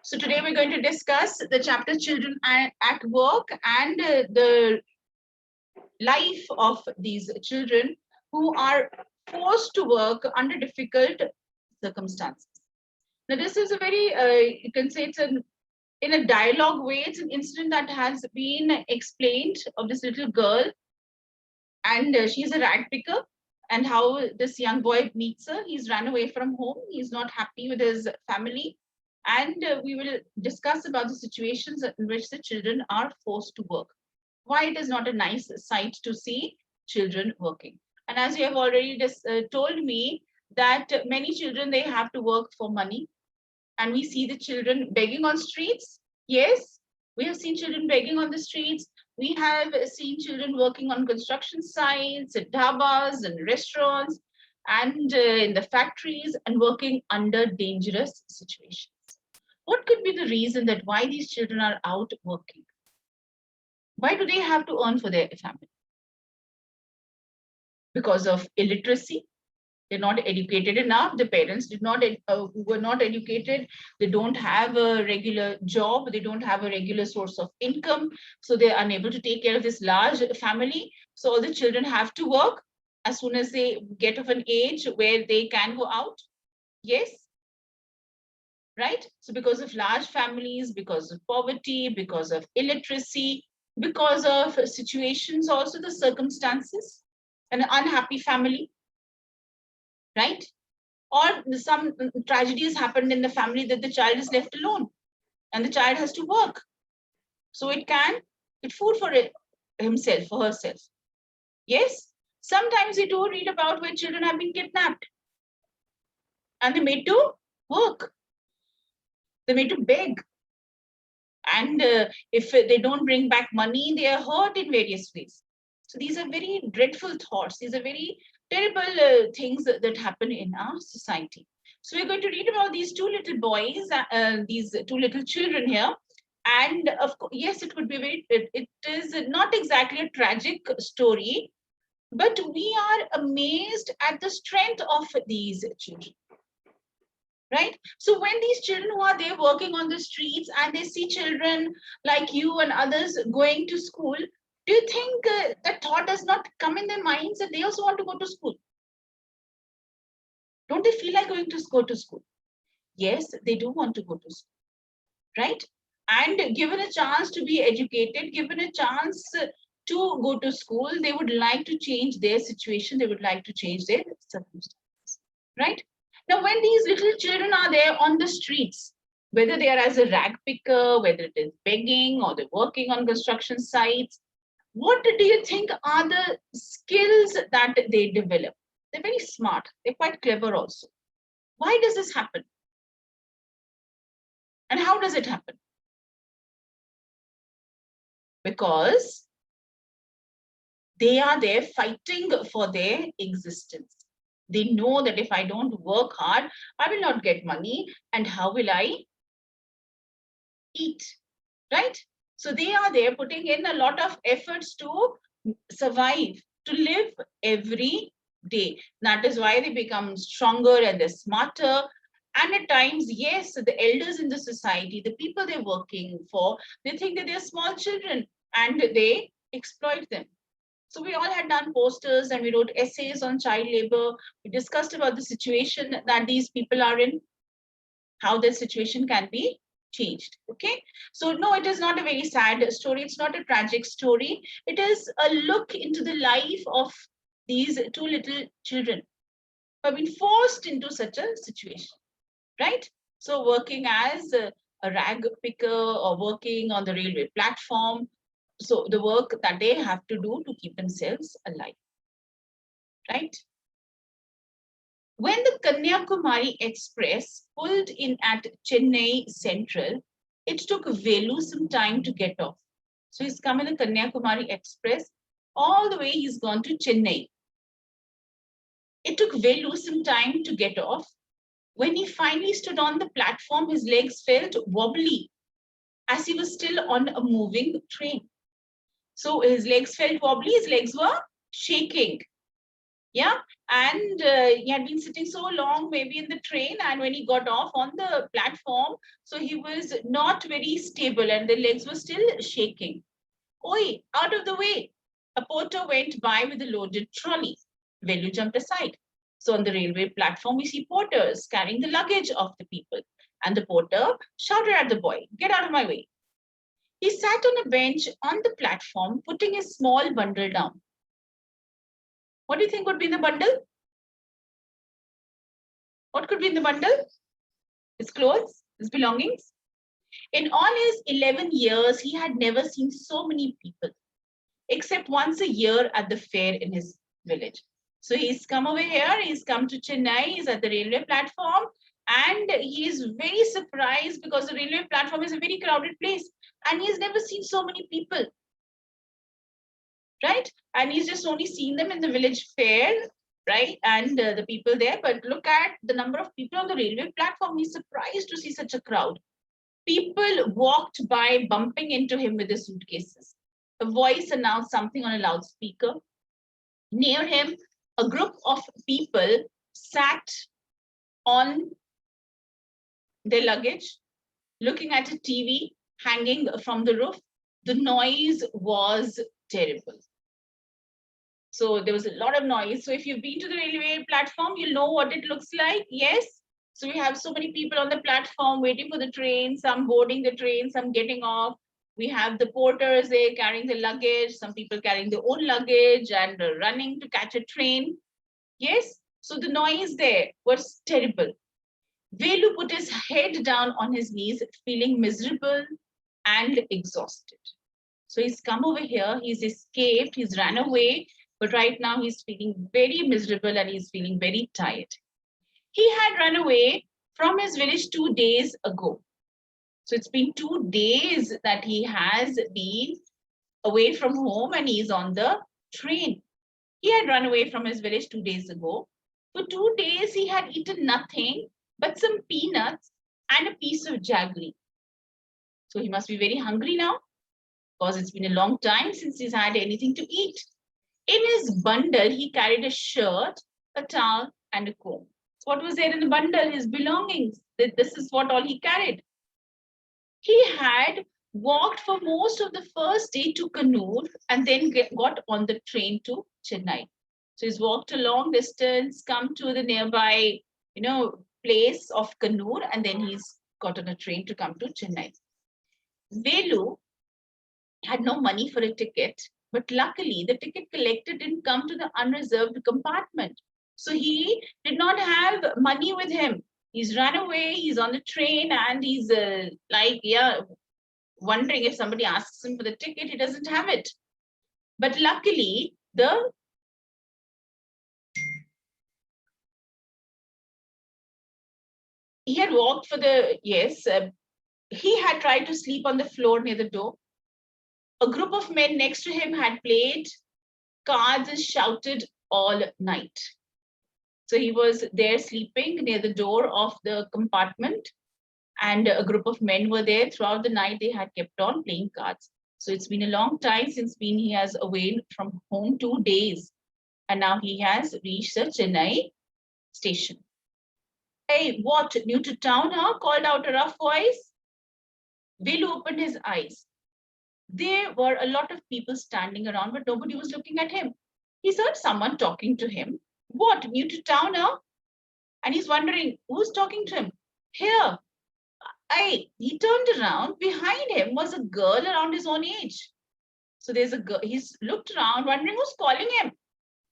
So today we're going to discuss the chapter Children at Work and the life of these children who are forced to work under difficult circumstances. Now, this is a very, you can say it's in a dialogue way, it's an incident that has been explained of this little girl, and she's a rag picker, and how this young boy meets her. He's run away from home. He's not happy with his family. And we will discuss about the situations in which the children are forced to work. Why it is not a nice sight to see children working. And as you have already told me, that many children, they have to work for money. And we see the children begging on streets. Yes, we have seen children begging on the streets. We have seen children working on construction sites, at dhabas and restaurants, and in the factories, and working under dangerous situations. What could be the reason that why these children are out working? Why do they have to earn for their family? Because of illiteracy. They're not educated enough. The parents were not educated. They don't have a regular job. They don't have a regular source of income. So they're unable to take care of this large family. So all the children have to work as soon as they get of an age where they can go out. Yes. Right? So because of large families, because of poverty, because of illiteracy, because of situations, also the circumstances, an unhappy family, right? Or some tragedies happened in the family that the child is left alone and the child has to work. So it can get food for himself, for herself. Yes, sometimes we do read about where children have been kidnapped and they're made to work. They're made to beg. And if they don't bring back money, they are hurt in various ways. So these are very dreadful thoughts. These are very terrible things that happen in our society. So we're going to read about these two little boys, these two little children here. And of course, yes, it would be it is not exactly a tragic story, but we are amazed at the strength of these children. Right? So when these children who are there working on the streets and they see children like you and others going to school, do you think that thought does not come in their minds that they also want to go to school? Don't they feel like going to go to school? Yes, they do want to go to school, right? And given a chance to be educated, given a chance to go to school, they would like to change their situation. They would like to change their circumstances, right? Now, when these little children are there on the streets, whether they are as a rag picker, whether it is begging or they're working on construction sites, what do you think are the skills that they develop? They're very smart. They're quite clever also. Why does this happen? And how does it happen? Because they are there fighting for their existence. They know that if I don't work hard, I will not get money. And how will I eat? Right? So they are there putting in a lot of efforts to survive, to live every day. That is why they become stronger and they're smarter. And at times, yes, the elders in the society, the people they're working for, they think that they're small children and they exploit them. So we all had done posters and we wrote essays on child labor. We discussed about the situation that these people are in, how their situation can be changed. Okay, so no, it is not a very sad story. It's not a tragic story. It is a look into the life of these two little children who have been forced into such a situation, right? So working as a rag picker or working on the railway platform. So the work that they have to do to keep themselves alive, right? When the Kanyakumari Express pulled in at Chennai Central, it took Velu some time to get off. So he's come in the Kanyakumari Express, all the way he's gone to Chennai. It took Velu some time to get off. When he finally stood on the platform, his legs felt wobbly as he was still on a moving train. So his legs felt wobbly, his legs were shaking. Yeah, and he had been sitting so long, maybe in the train, and when he got off on the platform, so he was not very stable, and the legs were still shaking. Oi, out of the way! A porter went by with a loaded trolley. Velu jumped aside. So on the railway platform, we see porters carrying the luggage of the people, and the porter shouted at the boy, "Get out of my way!" He sat on a bench on the platform, putting his small bundle down. What do you think would be in the bundle? What could be in the bundle? His clothes, his belongings. In all his 11 years, he had never seen so many people, except once a year at the fair in his village. So he's come over here, he's come to Chennai, he's at the railway platform, and he's very surprised because the railway platform is a very crowded place, and he's never seen so many people, right? And he's just only seen them in the village fair, right? And the people there, but look at the number of people on the railway platform. He's surprised to see such a crowd. People walked by bumping into him with their suitcases. A voice announced something on a loudspeaker. Near him, a group of people sat on their luggage, looking at a TV hanging from the roof. The noise was terrible. So there was a lot of noise. So if you've been to the railway platform, you'll know what it looks like. Yes. So we have so many people on the platform waiting for the train, some boarding the train, some getting off. We have the porters there carrying the luggage, some people carrying their own luggage and running to catch a train. Yes. So the noise there was terrible. Velu put his head down on his knees, feeling miserable and exhausted. So he's come over here, he's escaped, he's ran away, but right now he's feeling very miserable and he's feeling very tired. He had run away from his village 2 days ago. So it's been 2 days that he has been away from home and he's on the train. He had run away from his village 2 days ago. For 2 days, he had eaten nothing but some peanuts and a piece of jaggery. So he must be very hungry now because it's been a long time since he's had anything to eat. In his bundle, he carried a shirt, a towel, and a comb. So what was there in the bundle? His belongings. This is what all he carried. He had walked for most of the first day to Kannur and then got on the train to Chennai. So he's walked a long distance, come to the nearby, place of Kannur, and then he's got on a train to come to Chennai. Velu had no money for a ticket, but luckily the ticket collector didn't come to the unreserved compartment. So he did not have money with him. He's run away, he's on the train, and he's wondering if somebody asks him for the ticket, he doesn't have it. But luckily, he had walked for the, he had tried to sleep on the floor near the door. A group of men next to him had played cards and shouted all night. So he was there sleeping near the door of the compartment, and a group of men were there throughout the night. They had kept on playing cards. So it's been a long time since he has away from home, 2 days, and now he has reached the Chennai station. Hey, what, new to town, huh? Called out a rough voice. Velu opened his eyes. There were a lot of people standing around, but nobody was looking at him. He heard someone talking to him. What, new to town, huh? And he's wondering, who's talking to him? Here. He turned around. Behind him was a girl around his own age. So there's a girl. He's looked around, wondering who's calling him.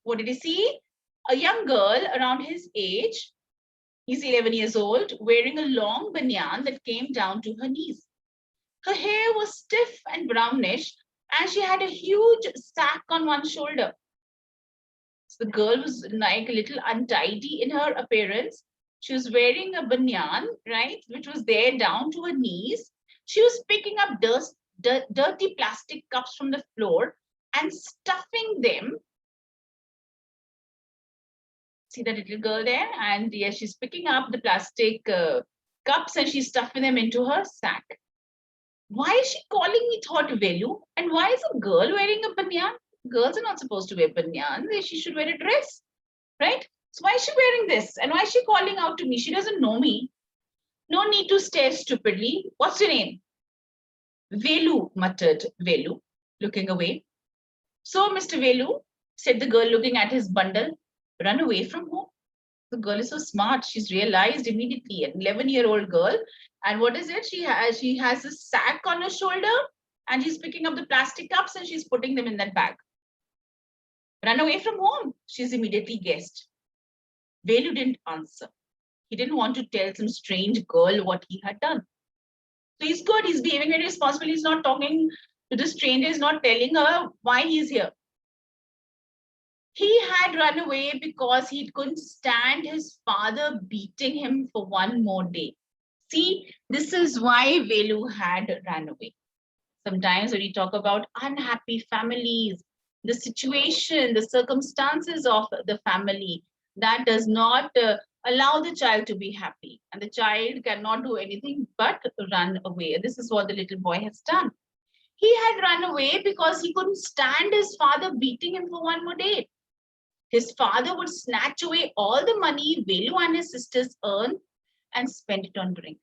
What did he see? A young girl around his age. He's 11 years old, wearing a long banyan that came down to her knees. Her hair was stiff and brownish, and she had a huge sack on one shoulder. So the girl was like a little untidy in her appearance. She was wearing a banyan, right, which was there down to her knees. She was picking up dirty plastic cups from the floor and stuffing them. See that little girl there? And yes, she's picking up the plastic cups and she's stuffing them into her sack. Why is she calling me, thought Velu? And why is a girl wearing a banyan? Girls are not supposed to wear banyans. She should wear a dress. right? So why is she wearing this? And why is she calling out to me? She doesn't know me. No need to stare stupidly. What's your name? Velu, muttered Velu, looking away. So, Mr. Velu, said the girl, looking at his bundle, run away from home. The girl is so smart. She's realized immediately, an 11-year-old girl. And what is it? She has a sack on her shoulder, and she's picking up the plastic cups and she's putting them in that bag. Run away from home, she's immediately guessed. Velu didn't answer. He didn't want to tell some strange girl what he had done. So he's good. He's behaving very responsibly. He's not talking to the stranger. He's not telling her why he's here. He had run away because he couldn't stand his father beating him for one more day. See, this is why Velu had run away. Sometimes when we talk about unhappy families, the situation, the circumstances of the family, that does not allow the child to be happy. And the child cannot do anything but run away. This is what the little boy has done. He had run away because he couldn't stand his father beating him for one more day. His father would snatch away all the money Velu and his sisters earned and spend it on drink.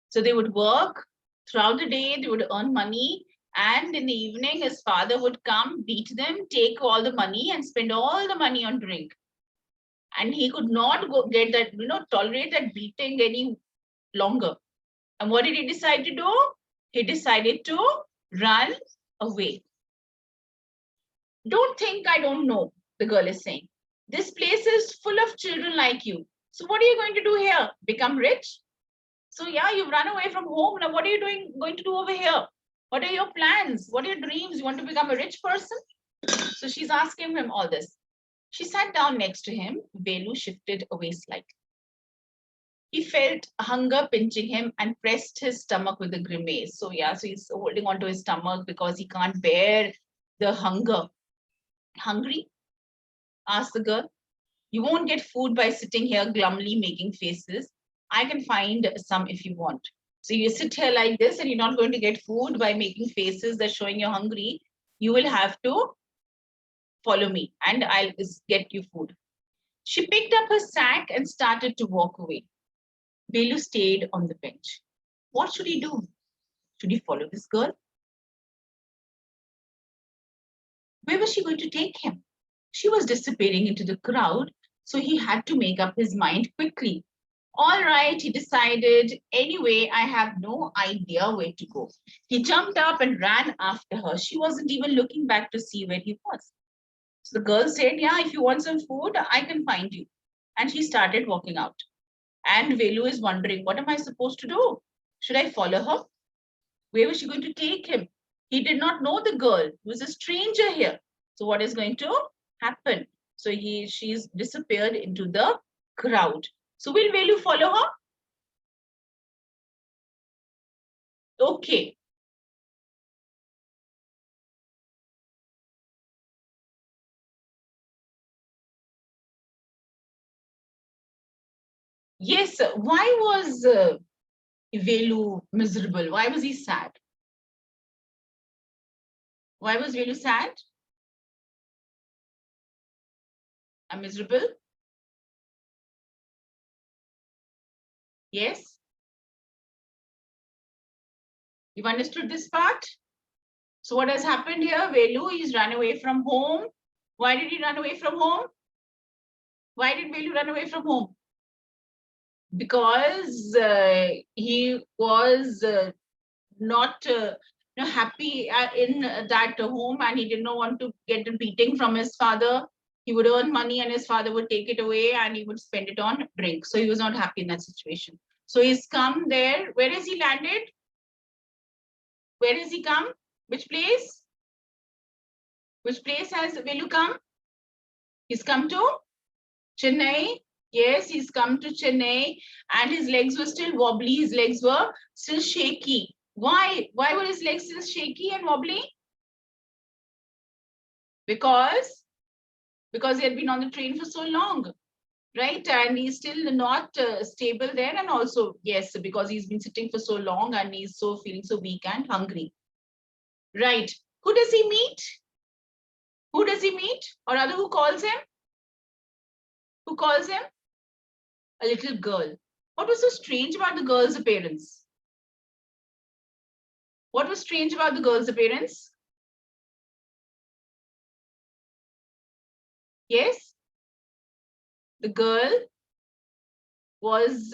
So they would work throughout the day, they would earn money, and in the evening, his father would come, beat them, take all the money, and spend all the money on drink. And he could not get that, tolerate that beating any longer. And what did he decide to do? He decided to run away. Don't think I don't know, the girl is saying. This place is full of children like you. So what are you going to do here? Become rich? So yeah, you've run away from home. Now what are you going to do over here? What are your plans? What are your dreams? You want to become a rich person? So she's asking him all this. She sat down next to him. Velu shifted away slightly. He felt hunger pinching him and pressed his stomach with a grimace. So yeah, so he's holding onto his stomach because he can't bear the hunger. Hungry? Asked the girl. You won't get food by sitting here glumly making faces. I can find some if you want. So you sit here like this and you're not going to get food by making faces that showing you're hungry. You will have to follow me and I'll get you food. She picked up her sack and started to walk away. Velu stayed on the bench. What should he do? Should he follow this girl? Where was she going to take him? She was dissipating into the crowd, so he had to make up his mind quickly. All right, he decided. Anyway, I have no idea where to go. He jumped up and ran after her. She wasn't even looking back to see where he was. So the girl said, yeah, if you want some food, I can find you. And she started walking out. And Velu is wondering, what am I supposed to do? Should I follow her? Where was she going to take him? He did not know the girl. He was a stranger here. So what is going to happen? So she's disappeared into the crowd. So will Velu follow her? Okay. Yes. Why was Velu miserable? Why was he sad? Why was Velu sad and miserable? Yes. You've understood this part? So what has happened here? Velu, he's run away from home. Why did he run away from home? Why did Velu run away from home? Because he was not happy in that home and he did not want to get a beating from his father. He would earn money and his father would take it away and he would spend it on drink. So he was not happy in that situation. So he's come there. Where has he landed? Where has he come? Which place? Which place has Velu come? He's come to Chennai. Yes, he's come to Chennai and his legs were still wobbly. His legs were still shaky. Why? Why were his legs still shaky and wobbly? Because he had been on the train for so long, right? And he's still not stable there. And also, yes, because he's been sitting for so long and he's so feeling so weak and hungry. Right. Who does he meet? Who does he meet? Or rather, who calls him? Who calls him? A little girl. What was so strange about the girl's appearance? What was strange about the girl's appearance? Yes, the girl was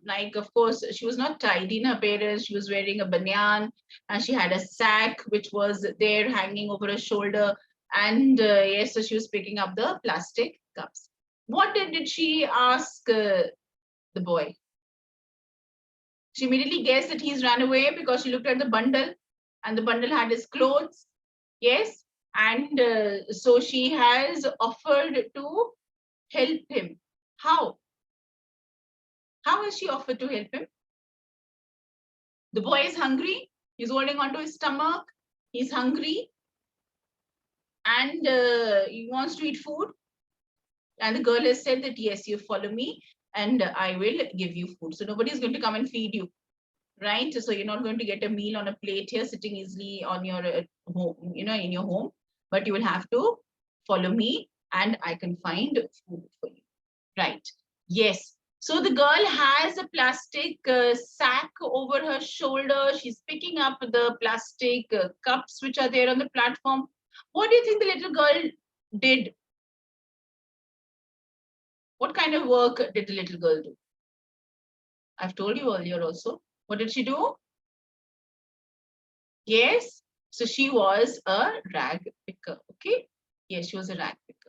like, of course, she was not tidy in her appearance. She was wearing a banyan and she had a sack which was there hanging over her shoulder. And yes, so she was picking up the plastic cups. What did she ask the boy? She immediately guessed that he's run away because she looked at the bundle and the bundle had his clothes. Yes. And so she has offered to help him. How? How has she offered to help him? The boy is hungry. He's holding onto his stomach. He's hungry and he wants to eat food. And the girl has said that, yes, you follow me and I will give you food. So nobody is going to come and feed you. Right? So you're not going to get a meal on a plate here sitting easily on your home, in your home, but you will have to follow me and I can find food for you. Right? Yes. So the girl has a plastic sack over her shoulder. She's picking up the plastic cups which are there on the platform. What do you think the little girl did? What kind of work did the little girl do? I've told you earlier also. What did she do? Yes. So she was a rag picker. Okay. Yes, she was a rag picker.